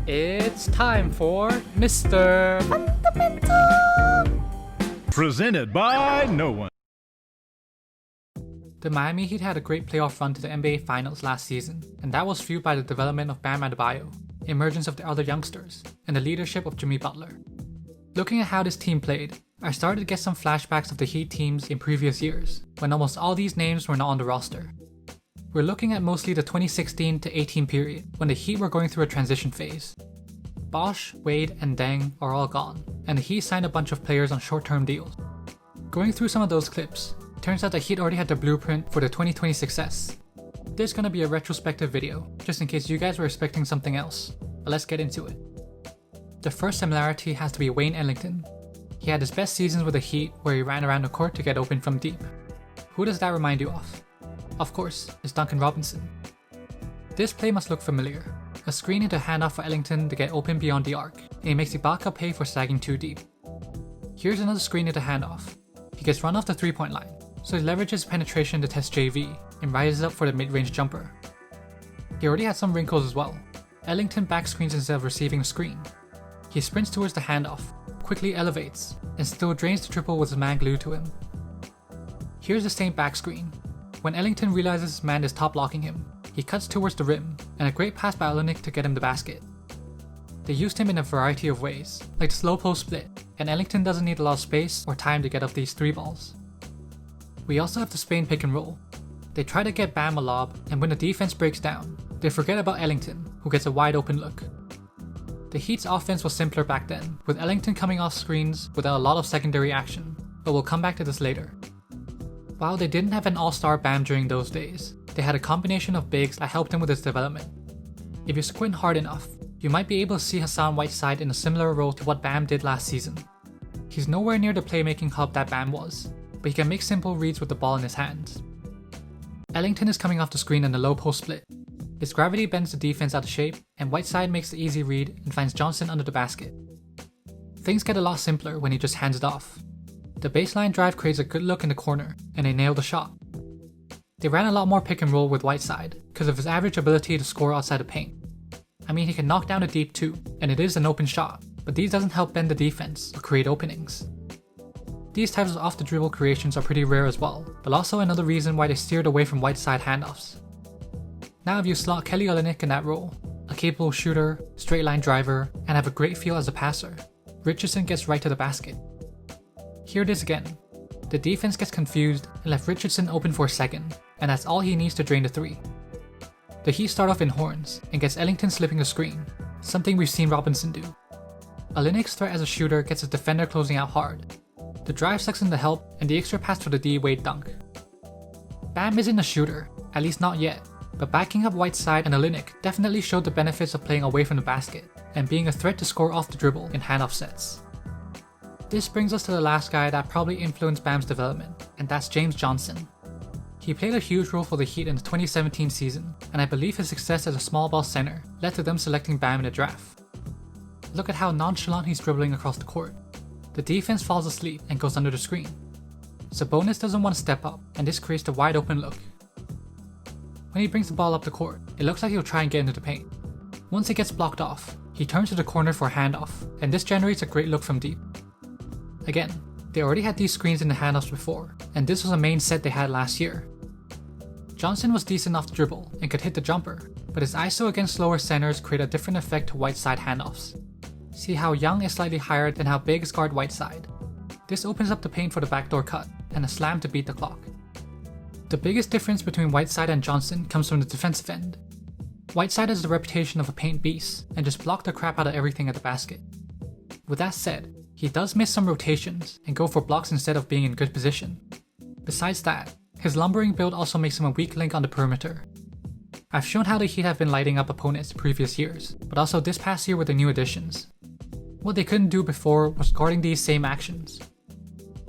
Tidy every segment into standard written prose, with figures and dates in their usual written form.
It's time for Mr. Fundamental! Presented by no one. The Miami Heat had a great playoff run to the NBA Finals last season, and that was fueled by the development of Bam Adebayo, emergence of the other youngsters, and the leadership of Jimmy Butler. Looking at how this team played, I started to get some flashbacks of the Heat teams in previous years, when almost all these names were not on the roster. We're looking at mostly the 2016 to 18 period, when the Heat were going through a transition phase. Bosh, Wade, and Deng are all gone, and the Heat signed a bunch of players on short-term deals. Going through some of those clips, turns out the Heat already had the blueprint for the 2020 success. This is gonna be a retrospective video, just in case you guys were expecting something else, but let's get into it. The first similarity has to be Wayne Ellington. He had his best seasons with the Heat where he ran around the court to get open from deep. Who does that remind you of? Of course, it's Duncan Robinson. This play must look familiar. A screen into handoff for Ellington to get open beyond the arc, and he makes Ibaka pay for sagging too deep. Here's another screen into handoff. He gets run off the 3-point line, so he leverages penetration to test JV and rises up for the mid-range jumper. He already had some wrinkles as well. Ellington back screens instead of receiving a screen. He sprints towards the handoff, quickly elevates, and still drains the triple with his man glued to him. Here's the same back screen. When Ellington realizes his man is top blocking him, he cuts towards the rim, and a great pass by Ellington to get him the basket. They used him in a variety of ways, like the slow post split, and Ellington doesn't need a lot of space or time to get up these 3 balls. We also have the Spain pick and roll. They try to get Bam a lob, and when the defense breaks down, they forget about Ellington, who gets a wide open look. The Heat's offense was simpler back then, with Ellington coming off screens without a lot of secondary action, but we'll come back to this later. While they didn't have an all-star Bam during those days, they had a combination of bigs that helped him with his development. If you squint hard enough, you might be able to see Hassan Whiteside in a similar role to what Bam did last season. He's nowhere near the playmaking hub that Bam was, but he can make simple reads with the ball in his hands. Ellington is coming off the screen in the low post split. His gravity bends the defense out of shape, and Whiteside makes the easy read and finds Johnson under the basket. Things get a lot simpler when he just hands it off. The baseline drive creates a good look in the corner, and they nail the shot. They ran a lot more pick and roll with Whiteside, because of his average ability to score outside the paint. I mean, he can knock down a deep too, and it is an open shot, but these doesn't help bend the defense or create openings. These types of off the dribble creations are pretty rare as well, but also another reason why they steered away from Whiteside handoffs. Now if you slot Kelly Olynyk in that role, a capable shooter, straight line driver, and have a great feel as a passer, Richardson gets right to the basket. Here it is again. The defense gets confused and left Richardson open for a second, and that's all he needs to drain the 3. The Heat start off in horns and gets Ellington slipping the screen, something we've seen Robinson do. Olynyk's threat as a shooter gets his defender closing out hard. The drive sucks in the help and the extra pass for the D-Wade dunk. Bam isn't a shooter, at least not yet, but backing up Whiteside and Olynyk definitely showed the benefits of playing away from the basket and being a threat to score off the dribble in handoff sets. This brings us to the last guy that probably influenced Bam's development, and that's James Johnson. He played a huge role for the Heat in the 2017 season, and I believe his success as a small ball center led to them selecting Bam in the draft. Look at how nonchalant he's dribbling across the court. The defense falls asleep and goes under the screen. Sabonis doesn't want to step up, and this creates the wide open look. When he brings the ball up the court, it looks like he'll try and get into the paint. Once it gets blocked off, he turns to the corner for a handoff, and this generates a great look from deep. Again, they already had these screens in the handoffs before, and this was a main set they had last year. Johnson was decent off the dribble and could hit the jumper, but his ISO against slower centers create a different effect to Whiteside handoffs. See how Young is slightly higher than how big is guard Whiteside. This opens up the paint for the backdoor cut and a slam to beat the clock. The biggest difference between Whiteside and Johnson comes from the defensive end. Whiteside has the reputation of a paint beast and just blocked the crap out of everything at the basket. With that said, he does miss some rotations and go for blocks instead of being in good position. Besides that, his lumbering build also makes him a weak link on the perimeter. I've shown how the Heat have been lighting up opponents in previous years, but also this past year with the new additions. What they couldn't do before was guarding these same actions.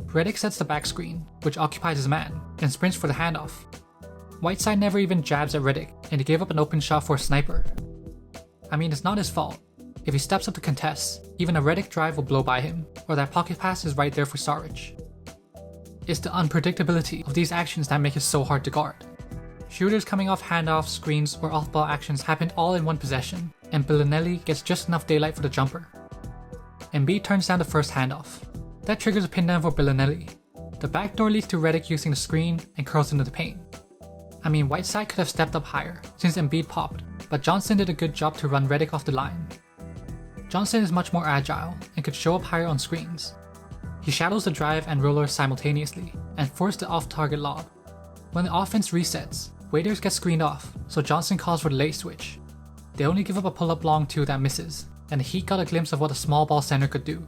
Redick sets the back screen, which occupies his man, and sprints for the handoff. Whiteside never even jabs at Redick, and he gave up an open shot for a sniper. I mean, it's not his fault. If he steps up to contest, even a Redick drive will blow by him, or that pocket pass is right there for Saric. It's the unpredictability of these actions that make it so hard to guard. Shooters coming off handoffs, screens, or off-ball actions happened all in one possession, and Bellinelli gets just enough daylight for the jumper. Embiid turns down the first handoff. That triggers a pin down for Bellinelli. The backdoor leads to Redick using the screen and curls into the paint. I mean, Whiteside could have stepped up higher since Embiid popped, but Johnson did a good job to run Redick off the line. Johnson is much more agile and could show up higher on screens. He shadows the drive and roller simultaneously and forced the off-target lob. When the offense resets, Waiters get screened off, so Johnson calls for the late switch. They only give up a pull-up long two that misses, and the Heat got a glimpse of what a small ball center could do.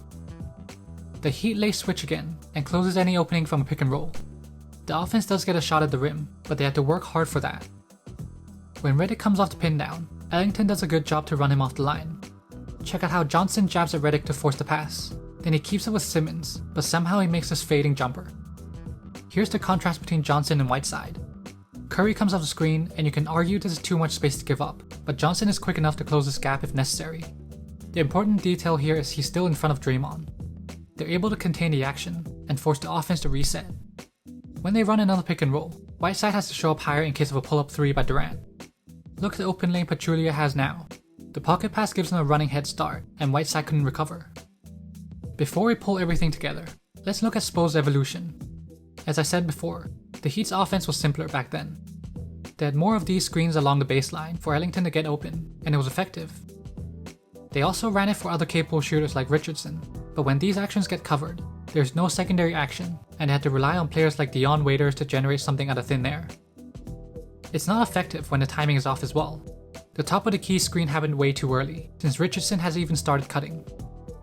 The Heat late switch again and closes any opening from a pick and roll. The offense does get a shot at the rim, but they have to work hard for that. When Redick comes off the pin down, Ellington does a good job to run him off the line. Check out how Johnson jabs at Redick to force the pass. Then he keeps it with Simmons, but somehow he makes this fading jumper. Here's the contrast between Johnson and Whiteside. Curry comes off the screen, and you can argue this is too much space to give up, but Johnson is quick enough to close this gap if necessary. The important detail here is he's still in front of Draymond. They're able to contain the action and force the offense to reset. When they run another pick and roll, Whiteside has to show up higher in case of a pull-up three by Durant. Look at the open lane Pachulia has now. The pocket pass gives him a running head start, and Whiteside couldn't recover. Before we pull everything together, let's look at Spo's evolution. As I said before, the Heat's offense was simpler back then. They had more of these screens along the baseline for Ellington to get open, and it was effective. They also ran it for other capable shooters like Richardson, but when these actions get covered, there's no secondary action, and they had to rely on players like Dion Waiters to generate something out of thin air. It's not effective when the timing is off as well. The top of the key screen happened way too early, since Richardson hasn't even started cutting.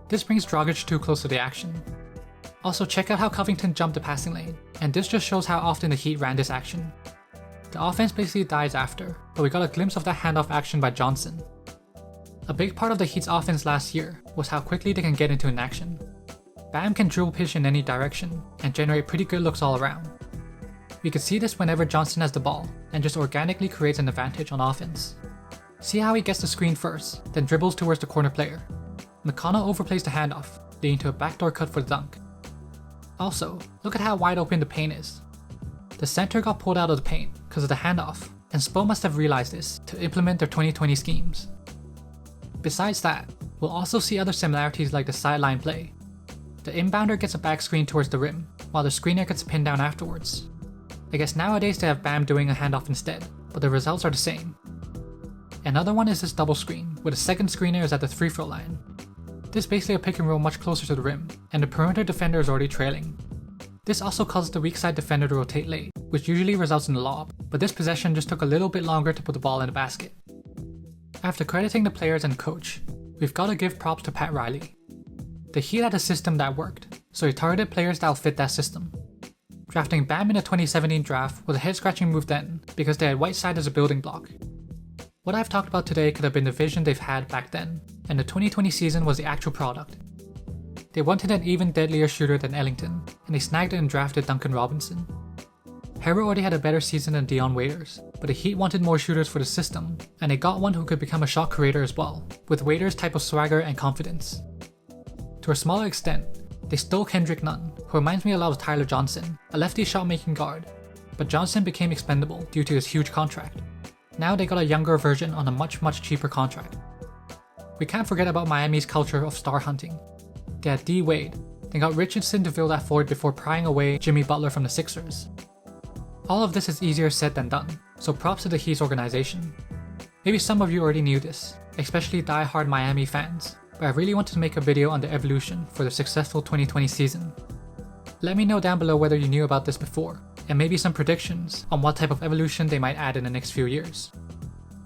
This brings Dragic too close to the action. Also, check out how Covington jumped the passing lane, and this just shows how often the Heat ran this action. The offense basically dies after, but we got a glimpse of that handoff action by Johnson. A big part of the Heat's offense last year was how quickly they can get into an action. Bam can dribble pitch in any direction and generate pretty good looks all around. We can see this whenever Johnson has the ball and just organically creates an advantage on offense. See how he gets the screen first, then dribbles towards the corner player. McConnell overplays the handoff, leading to a backdoor cut for the dunk. Also, look at how wide open the paint is. The center got pulled out of the paint because of the handoff, and Spo must have realized this to implement their 2020 schemes. Besides that, we'll also see other similarities like the sideline play. The inbounder gets a back screen towards the rim, while the screener gets pinned down afterwards. I guess nowadays they have Bam doing a handoff instead, but the results are the same. Another one is this double screen, where the second screener is at the free throw line. This is basically a pick and roll much closer to the rim, and the perimeter defender is already trailing. This also causes the weak side defender to rotate late, which usually results in a lob, but this possession just took a little bit longer to put the ball in the basket. After crediting the players and coach, we've got to give props to Pat Riley. The Heat had a system that worked, so he targeted players that'll fit that system. Drafting Bam in the 2017 draft was a head-scratching move then, because they had Whiteside as a building block. What I've talked about today could have been the vision they've had back then, and the 2020 season was the actual product. They wanted an even deadlier shooter than Ellington, and they snagged and drafted Duncan Robinson. Herro already had a better season than Dion Waiters, but the Heat wanted more shooters for the system, and they got one who could become a shot creator as well, with Waiters' type of swagger and confidence. To a smaller extent, they stole Kendrick Nunn, who reminds me a lot of Tyler Johnson, a lefty shot-making guard, but Johnson became expendable due to his huge contract. Now they got a younger version on a much cheaper contract. We can't forget about Miami's culture of star hunting. They had D Wade, then got Richardson to fill that void before prying away Jimmy Butler from the Sixers. All of this is easier said than done, so props to the Heat's organization. Maybe some of you already knew this, especially die-hard Miami fans, but I really wanted to make a video on the evolution for the successful 2020 season. Let me know down below whether you knew about this before, and maybe some predictions on what type of evolution they might add in the next few years.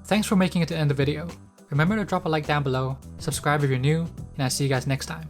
Thanks for making it to the end of the video. Remember to drop a like down below, subscribe if you're new, and I'll see you guys next time.